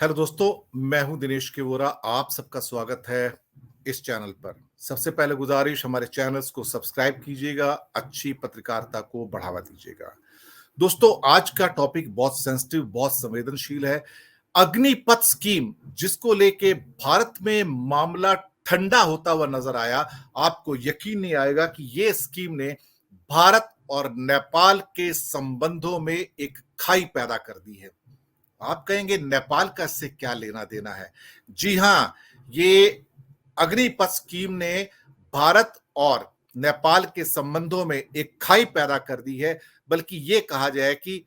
Hello दोस्तों, मैं हूं दिनेश केवोरा। आप सबका स्वागत है इस चैनल पर। सबसे पहले गुजारिश, हमारे चैनल्स को सब्सक्राइब कीजिएगा, अच्छी पत्रकारिता को बढ़ावा दीजिएगा। दोस्तों, आज का टॉपिक बहुत सेंसिटिव, बहुत संवेदनशील है। अग्निपथ स्कीम, जिसको लेके भारत में मामला ठंडा होता हुआ नजर आया। आपको यकीन नहीं आएगा कि ये स्कीम ने भारत और नेपाल के संबंधों में एक खाई पैदा कर दी है। आप कहेंगे नेपाल का इससे क्या लेना देना है? जी हां, ये अग्निपथ स्कीम ने भारत और नेपाल के संबंधों में एक खाई पैदा कर दी है। बल्कि ये कहा जाए कि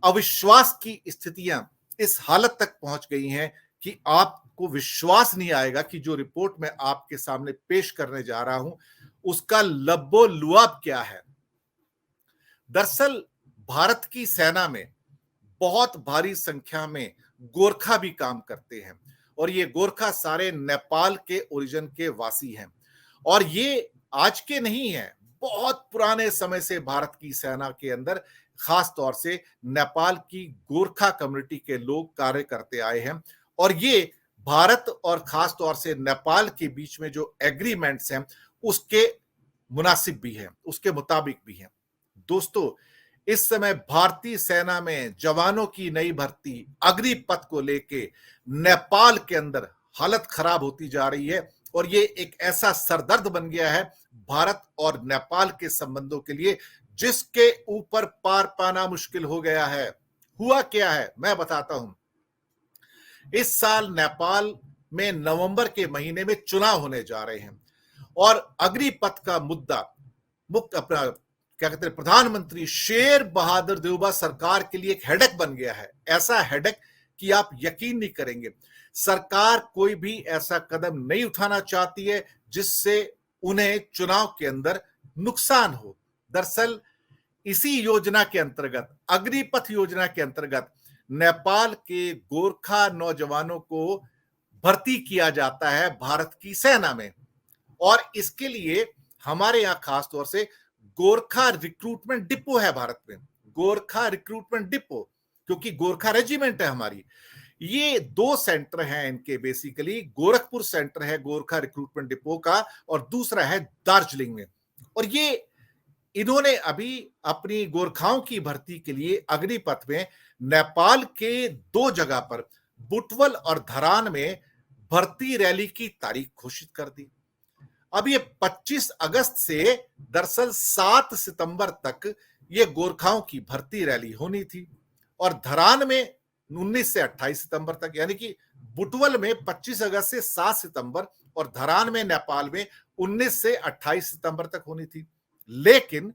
अविश्वास की स्थितियां इस हालत तक पहुंच गई हैं कि आपको विश्वास नहीं आएगा कि जो रिपोर्ट मैं आपके सामने पेश करने जा रहा हूं, उसका लब्बो लुआब क्या है। दरअसल भारत की सेना में बहुत भारी संख्या में गोरखा भी काम करते हैं, और ये गोरखा सारे नेपाल के ओरिजिन के वासी हैं। और ये आज के नहीं है, बहुत पुराने समय से भारत की सेना के अंदर खास तौर से नेपाल की गोरखा कम्युनिटी के लोग कार्य करते आए हैं। और ये भारत और खास तौर से नेपाल के बीच में जो एग्रीमेंट्स हैं, उसके मुनासिब भी हैं, उसके मुताबिक भी हैं। दोस्तों, इस समय भारतीय सेना में जवानों की नई भर्ती अग्निपथ को लेके नेपाल के अंदर हालत खराब होती जा रही है, और ये एक ऐसा सरदर्द बन गया है भारत और नेपाल के संबंधों के लिए, जिसके ऊपर पार पाना मुश्किल हो गया है। हुआ क्या है, मैं बताता हूं। इस साल नेपाल में नवंबर के महीने में चुनाव होने जा रहे हैं, और अग्निपथ का मुद्दा मुख्य अपना क्या कहते हैं, प्रधानमंत्री शेर बहादुर देउबा सरकार के लिए एक हेडेक बन गया है। ऐसा हेडेक कि आप यकीन नहीं करेंगे। सरकार कोई भी ऐसा कदम नहीं उठाना चाहती है जिससे उन्हें चुनाव के अंदर नुकसान हो। दरअसल इसी योजना के अंतर्गत, अग्निपथ योजना के अंतर्गत, नेपाल के गोरखा नौजवानों को भर्ती किया जाता है भारत की सेना में। और इसके लिए हमारे यहां खास तौर से गोरखा रिक्रूटमेंट डिपो है भारत में, गोरखा रिक्रूटमेंट डिपो, क्योंकि गोरखा रेजिमेंट है हमारी। ये दो सेंटर हैं इनके, बेसिकली गोरखपुर सेंटर है गोरखा रिक्रूटमेंट डिपो का, और दूसरा है दार्जिलिंग में। और ये इन्होंने अभी अपनी गोरखाओं की भर्ती के लिए अग्निपथ में नेपाल के दो जगह पर, बुटवल और धरान में, भर्ती रैली की तारीख घोषित कर दी। अब ये 25 अगस्त से दरअसल 7 सितंबर तक ये गोरखाओं की भर्ती रैली होनी थी, और धरान में 19 से 28 सितंबर तक, यानी कि बुटवल में 25 अगस्त से 7 सितंबर और धरान में नेपाल में 19 से 28 सितंबर तक होनी थी। लेकिन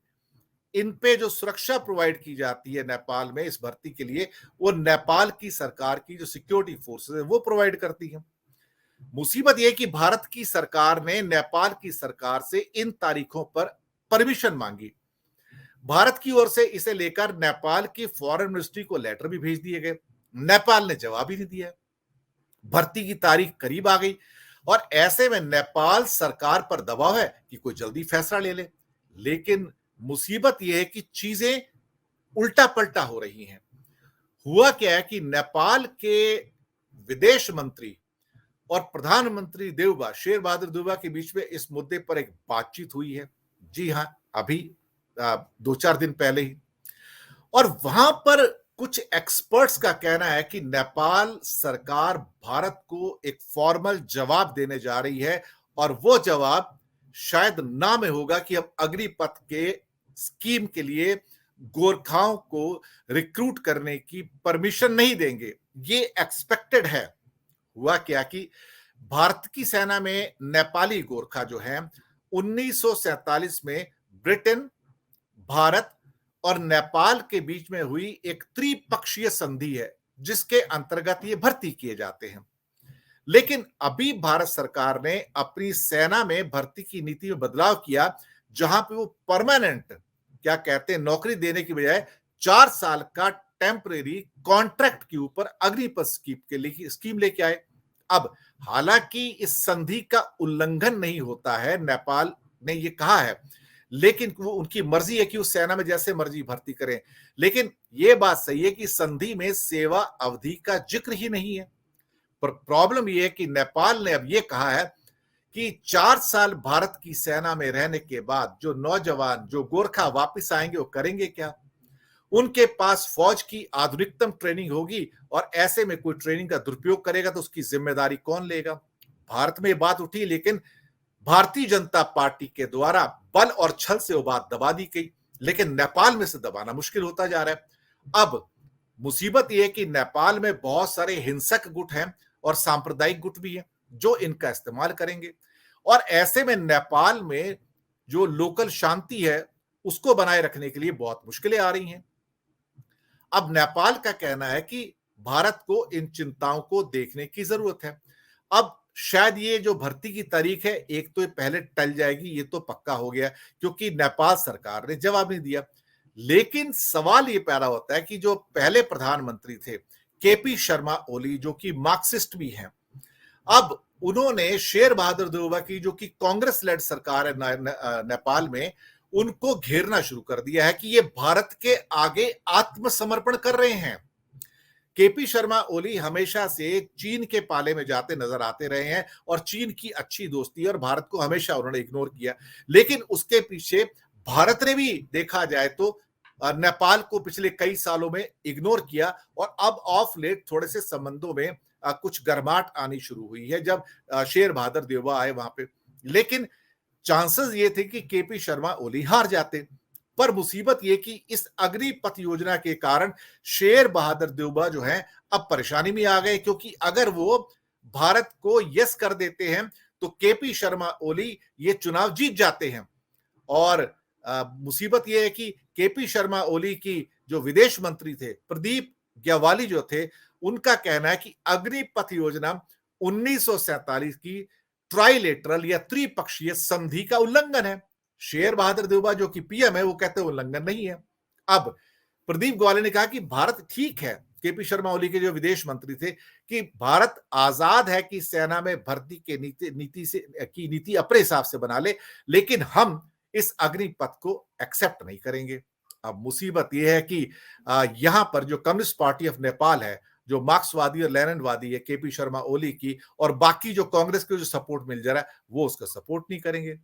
इन पे जो सुरक्षा प्रोवाइड की जाती है नेपाल में इस भर्ती के लिए, वो नेपाल की सरकार की जो सिक्योरिटी फोर्सेस है वो प्रोवाइड करती है। मुसीबत यह कि भारत की सरकार ने नेपाल की सरकार से इन तारीखों पर परमिशन मांगी। भारत की ओर से इसे लेकर नेपाल की फॉरेन मिनिस्ट्री को लेटर भी भेज दिए गए। नेपाल ने जवाब ही नहीं दिया। भर्ती की तारीख करीब आ गई, और ऐसे में नेपाल सरकार पर दबाव है कि कोई जल्दी फैसला ले ले। लेकिन मुसीबत यह है कि चीजें उल्टा पलटा हो रही हैं। हुआ क्या है कि नेपाल के विदेश मंत्री और प्रधानमंत्री देउबा, शेर बहादुर देउबा के बीच में इस मुद्दे पर एक बातचीत हुई है। जी हां, अभी 2-4 दिन पहले ही। और वहां पर कुछ एक्सपर्ट्स का कहना है कि नेपाल सरकार भारत को एक फॉर्मल जवाब देने जा रही है, और वो जवाब शायद ना में होगा कि हम अग्निपथ के स्कीम के लिए गोरखाओं को रिक्रूट करने की परमिशन नहीं देंगे। ये एक्सपेक्टेड है। हुआ क्या कि भारत की सेना में नेपाली गोरखा जो है, 1947 में ब्रिटेन, भारत और नेपाल के बीच में हुई एक त्रिपक्षीय संधि है, जिसके अंतर्गत ये भर्ती किए जाते हैं। लेकिन अभी भारत सरकार ने अपनी सेना में भर्ती की नीति में बदलाव किया, जहां पे वो परमानेंट क्या कहते हैं नौकरी देने की बजाय 4 साल का टेम्परेरी कॉन्ट्रैक्ट के ऊपर अग्निपथ स्कीम लेके आए। अब हालांकि इस संधि का उल्लंघन नहीं होता है, नेपाल ने यह कहा है, लेकिन वो उनकी मर्जी है कि उस सेना में जैसे मर्जी भर्ती करें। लेकिन यह बात सही है कि संधि में सेवा अवधि का जिक्र ही नहीं है। पर प्रॉब्लम यह है कि नेपाल ने अब यह कहा है कि 4 साल भारत की सेना में रहने के बाद जो नौजवान, जो गोरखा वापस आएंगे वो करेंगे क्या? उनके पास फौज की आधुनिकतम ट्रेनिंग होगी और ऐसे में कोई ट्रेनिंग का दुरुपयोग करेगा तो उसकी जिम्मेदारी कौन लेगा? भारत में ये बात उठी, लेकिन भारतीय जनता पार्टी के द्वारा बल और छल से वो बात दबा दी गई, लेकिन नेपाल में से दबाना मुश्किल होता जा रहा है। अब मुसीबत यह है कि नेपाल में बहुत सारे हिंसक गुट हैं और सांप्रदायिक गुट भी हैं जो इनका इस्तेमाल करेंगे, और ऐसे में नेपाल में जो लोकल शांति है उसको बनाए रखने के लिए बहुत मुश्किलें आ रही हैं। अब नेपाल का कहना है कि भारत को इन चिंताओं को देखने की जरूरत है। अब शायद ये जो भर्ती की तारीख है, एक तो ये पहले टल जाएगी, ये तो पक्का हो गया क्योंकि नेपाल सरकार ने जवाब नहीं दिया। लेकिन सवाल ये पैदा होता है कि जो पहले प्रधानमंत्री थे केपी शर्मा ओली, जो कि मार्क्सिस्ट भी हैं, अब उन्होंने शेर बहादुर देउबा की जो कि कांग्रेस लेड सरकार है नेपाल में, उनको घेरना शुरू कर दिया है कि ये भारत के आगे आत्मसमर्पण कर रहे हैं। केपी शर्मा ओली हमेशा से चीन के पाले में जाते नजर आते रहे हैं और चीन की अच्छी दोस्ती और भारत को हमेशा उन्होंने इग्नोर किया, लेकिन उसके पीछे भारत ने भी देखा जाए तो नेपाल को पिछले कई सालों में इग्नोर किया और अब ऑफ लेट थोड़े से संबंधों में कुछ गर्माहट आनी शुरू हुई है जब शेर बहादुर देउबा आए वहां पे। लेकिन चांसेस ये थे कि केपी शर्मा ओली हार जाते, पर मुसीबत ये कि इस अग्निपथ योजना के कारण शेर बहादुर देउबा जो है अब परेशानी में आ गए, क्योंकि अगर वो भारत को यस कर देते हैं तो केपी शर्मा ओली ये चुनाव जीत जाते हैं। और मुसीबत ये है कि केपी शर्मा ओली की जो विदेश मंत्री थे प्रदीप ग्यावाली जो थे, उनका कहना है कि अग्निपथ योजना 1947 की ट्राइलेटरल या त्रिपक्षीय संधि का उल्लंघन है। शेर बहादुर देउबा जो कि पीएम है वो कहते हैं उल्लंघन नहीं है। अब प्रदीप ग्वाले ने कहा कि भारत ठीक है, केपी शर्मा ओली के जो विदेश मंत्री थे, कि भारत आजाद है कि सेना में भर्ती के नीति अपने हिसाब से बना ले, लेकिन हम इस अग्निपथ को एक्सेप्ट नहीं करेंगे। अब मुसीबत यह है कि यहां पर जो कम्युनिस्ट पार्टी ऑफ नेपाल है, जो मार्क्सवादी और लेनिनवादी है केपी शर्मा ओली की, और बाकी जो कांग्रेस को जो सपोर्ट मिल जा रहा है वो उसका सपोर्ट नहीं करेंगे।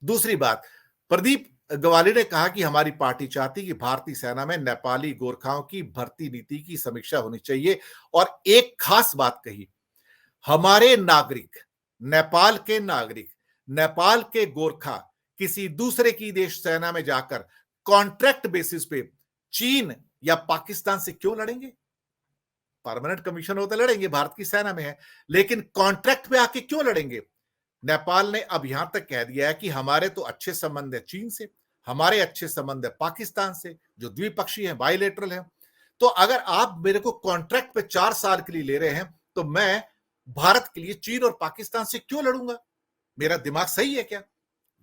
दूसरी बात, प्रदीप ग्वाले ने कहा कि हमारी पार्टी चाहती कि भारतीय सेना में नेपाली गोरखाओं की भर्ती नीति की समीक्षा होनी चाहिए, और एक खास बात कही, हमारे नागरिक, नेपाल के नागरिक, नेपाल के गोरखा किसी दूसरे की देश सेना में जाकर कॉन्ट्रैक्ट बेसिस पे चीन या पाकिस्तान से क्यों लड़ेंगे? परमानेंट कमीशन होता लड़ेंगे, भारत की सेना में है, लेकिन कॉन्ट्रैक्ट पे आके क्यों लड़ेंगे? नेपाल ने अब यहां तक कह दिया है कि हमारे तो अच्छे संबंध है चीन से, हमारे अच्छे संबंध है पाकिस्तान से, जो द्विपक्षीय है, बायलैटरल है। तो अगर आप मेरे को कॉन्ट्रैक्ट पे 4 साल के लिए ले रहे हैं तो मैं भारत के लिए चीन और पाकिस्तान से क्यों लड़ूंगा? मेरा दिमाग सही है क्या?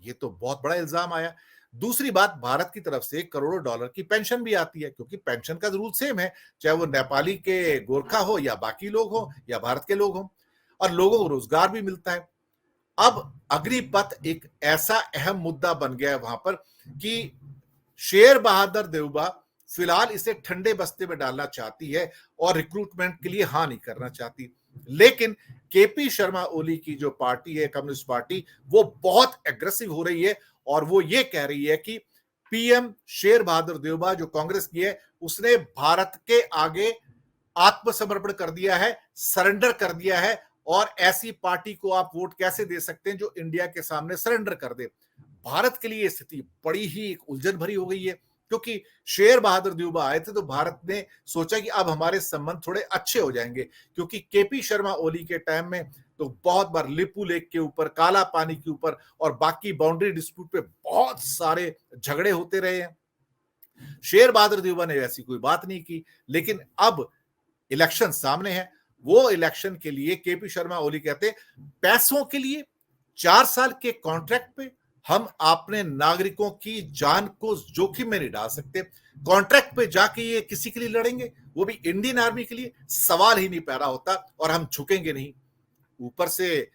ये तो बहुत बड़ा इल्जाम आया। दूसरी बात, भारत की तरफ से करोड़ों डॉलर की पेंशन भी आती है, क्योंकि पेंशन का रूल सेम है, चाहे वो नेपाली के गोरखा हो या बाकी लोग हो या भारत के लोग हो, और लोगों को रोजगार भी मिलता है। अब अग्निपथ एक ऐसा अहम मुद्दा बन गया है वहां पर कि शेर बहादुर देउबा फिलहाल इसे ठंडे बस्ते में डालना चाहती है और रिक्रूटमेंट के लिए हाँ नहीं करना चाहती, लेकिन केपी शर्मा ओली की जो पार्टी है कम्युनिस्ट पार्टी, वो बहुत एग्रेसिव हो रही है और वो ये कह रही है कि पीएम शेर बहादुर देउबा जो कांग्रेस की है, उसने भारत के आगे आत्मसमर्पण कर दिया है, सरेंडर कर दिया है, और ऐसी पार्टी को आप वोट कैसे दे सकते हैं जो इंडिया के सामने सरेंडर कर दे? भारत के लिए स्थिति बड़ी ही उलझन भरी हो गई है, क्योंकि शेर बहादुर देउबा आए थे तो भारत ने सोचा कि अब हमारे संबंध थोड़े अच्छे हो जाएंगे, क्योंकि केपी शर्मा ओली के टाइम में तो बहुत बार लिपू लेक के ऊपर, काला पानी के ऊपर और बाकी बाउंड्री डिस्प्यूट पे बहुत सारे झगड़े होते रहे हैं। शेर बहादुर देउबा ने ऐसी कोई बात नहीं की, लेकिन अब इलेक्शन सामने है, वो इलेक्शन के लिए केपी शर्मा ओली कहते पैसों के लिए 4 साल के कॉन्ट्रैक्ट पे हम अपने नागरिकों की जान को जोखिम में नहीं डाल सकते। कॉन्ट्रैक्ट पे जाके ये किसी के लिए लड़ेंगे, वो भी इंडियन आर्मी के लिए? सवाल ही नहीं पैदा होता, और हम झुकेंगे नहीं। ऊपर से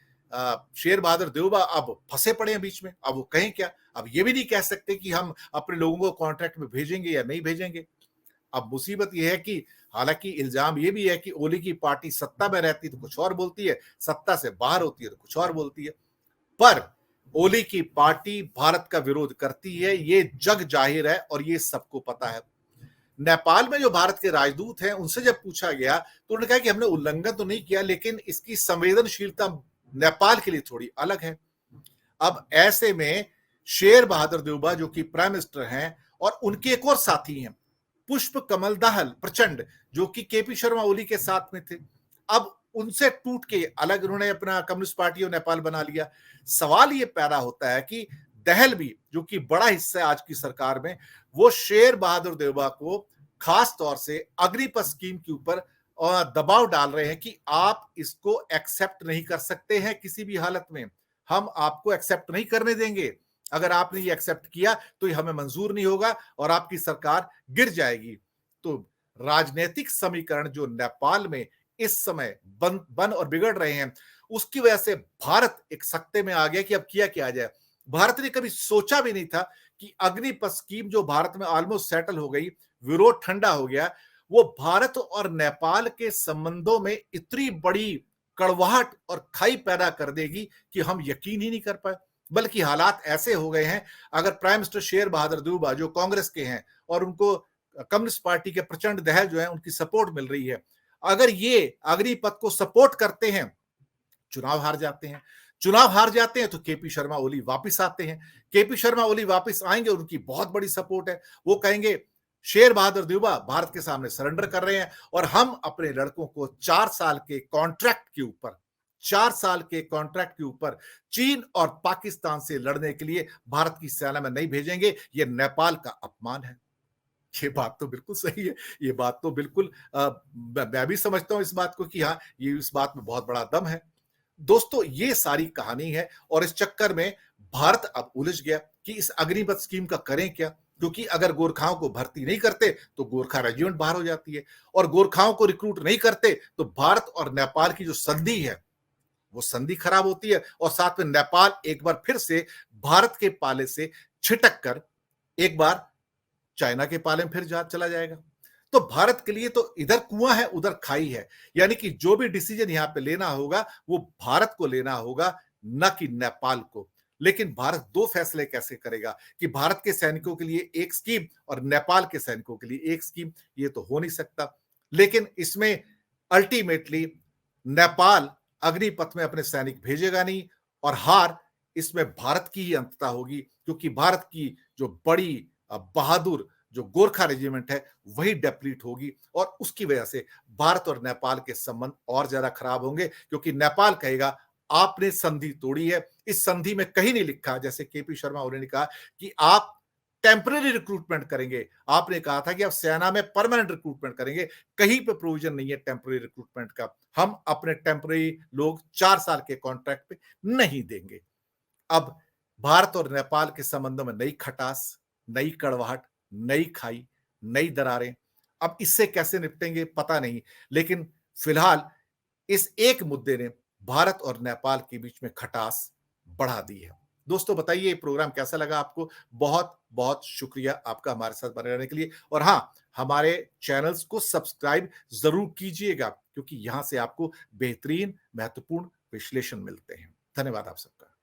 शेर बहादुर देउबा अब फंसे पड़े हैं बीच में, अब वो कहें क्या? अब ये भी नहीं कह सकते कि हम अपने लोगों को कॉन्ट्रैक्ट में भेजेंगे या नहीं भेजेंगे। अब मुसीबत यह है कि हालांकि इल्जाम ये भी है कि ओली की पार्टी सत्ता में रहती तो कुछ और बोलती है, सत्ता से बाहर होती है तो कुछ और बोलती है। पर ओली की पार्टी भारत का विरोध करती है, ये जग जाहिर है और ये सबको पता है। नेपाल में जो भारत के राजदूत हैं उनसे जब पूछा गया तो उन्होंने कहा कि हमने उल्लंघन तो नहीं किया, लेकिन इसकी संवेदनशीलता नेपाल के लिए थोड़ी अलग है। अब ऐसे में शेर बहादुर देउबा जो कि प्राइम मिनिस्टर हैं और उनके एक और साथी हैं पुष्प कमल दाहाल प्रचंड, जो कि केपी शर्मा ओली के साथ में थे, अब उनसे टूट के अलग उन्होंने अपना कम्युनिस्ट पार्टी और नेपाल बना लिया। सवाल ये पैदा होता है कि दहल भी जो कि बड़ा हिस्सा है आज की सरकार में, वो शेर बहादुर देउबा को खास तौर से अग्निपथ स्कीम के ऊपर दबाव डाल रहे हैं कि आप इसको एक्सेप्ट नहीं कर सकते हैं किसी भी हालत में, हम आपको एक्सेप्ट नहीं करने देंगे, अगर आपने ये एक्सेप्ट किया तो ये हमें मंजूर नहीं होगा और आपकी सरकार गिर जाएगी। तो राजनीतिक समीकरण जो नेपाल में इस समय बन और बिगड़ रहे हैं, उसकी वजह से भारत एक सख्ते में आ गया कि अब किया क्या जाए। भारत ने कभी सोचा भी नहीं था कि अग्निपथ स्कीम जो भारत में ऑलमोस्ट सेटल हो गई, विरोध ठंडा हो गया, वो भारत और नेपाल के संबंधों में इतनी बड़ी कड़वाहट और खाई पैदा कर देगी कि हम यकीन ही नहीं कर पाए। बल्कि हालात ऐसे हो गए हैं, अगर प्राइम मिनिस्टर शेर बहादुर देउबा जो कांग्रेस के हैं और उनको कम्युनिस्ट पार्टी के प्रचंड दहल जो है उनकी सपोर्ट मिल रही है, अगर ये अग्निपथ को सपोर्ट करते हैं, चुनाव हार जाते हैं, चुनाव हार जाते हैं तो केपी शर्मा ओली वापस आते हैं, केपी शर्मा ओली वापस आएंगे, उनकी बहुत बड़ी सपोर्ट है, वो कहेंगे शेर बहादुर देउबा भारत के सामने सरेंडर कर रहे हैं और हम अपने लड़कों को 4 साल के कॉन्ट्रैक्ट के ऊपर 4 साल के कॉन्ट्रैक्ट के ऊपर चीन और पाकिस्तान से लड़ने के लिए भारत की सेना में नहीं भेजेंगे। ये नेपाल का अपमान है। ये बात तो बिल्कुल सही है, ये बात तो बिल्कुल मैं भी समझता हूं इस बात को कि हाँ, ये इस बात में बहुत बड़ा दम है। दोस्तों, ये सारी कहानी है और इस चक्कर में भारत अब उलझ गया कि इस अग्निपथ स्कीम का करें क्या, क्योंकि अगर गोरखाओं को भर्ती नहीं करते तो गोरखा रेजिमेंट बाहर हो जाती है और गोरखाओं को रिक्रूट नहीं करते तो भारत और नेपाल की जो संधि है वो संधि खराब होती है और साथ में नेपाल एक बार फिर से भारत के पाले से छिटक कर एक बार चाइना के पाले में फिर जा चला जाएगा। तो भारत के लिए तो इधर कुआं है उधर खाई है, यानी कि जो भी डिसीजन यहां पे लेना होगा वो भारत को लेना होगा, न कि नेपाल को। लेकिन भारत दो फैसले कैसे करेगा कि भारत के सैनिकों के लिए एक स्कीम और नेपाल के सैनिकों के लिए एक स्कीम, ये तो हो नहीं सकता। लेकिन इसमें अल्टीमेटली नेपाल अग्निपथ में अपने सैनिक भेजेगा नहीं और हार इसमें भारत की ही अंततः होगी, क्योंकि भारत की जो बड़ी बहादुर जो गोरखा रेजिमेंट है वही डेप्लीट होगी और उसकी वजह से भारत और नेपाल के संबंध और ज्यादा खराब होंगे, क्योंकि नेपाल कहेगा आपने संधि तोड़ी है, इस संधि में कहीं नहीं लिखा, जैसे केपी शर्मा ओली ने कहा कि आप टेम्पररी रिक्रूटमेंट करेंगे, आपने कहा था कि आप सेना में परमानेंट रिक्रूटमेंट करेंगे, कहीं पे प्रोविजन नहीं है टेम्पररी रिक्रूटमेंट का। हम अपने टेम्पररी लोग 4 साल के कॉन्ट्रैक्ट पे नहीं देंगे। अब भारत और नेपाल के संबंधों में नई खटास, नई कड़वाहट, नई खाई, नई दरारें। अब इससे कैसे निपटेंगे पता नहीं, लेकिन फिलहाल इस एक मुद्दे ने भारत और नेपाल के बीच में खटास बढ़ा दी है। दोस्तों, बताइए ये प्रोग्राम कैसा लगा आपको? बहुत बहुत शुक्रिया आपका हमारे साथ बने रहने के लिए और हाँ, हमारे चैनल्स को सब्सक्राइब जरूर कीजिएगा, क्योंकि यहां से आपको बेहतरीन महत्वपूर्ण विश्लेषण मिलते हैं। धन्यवाद आप सबका।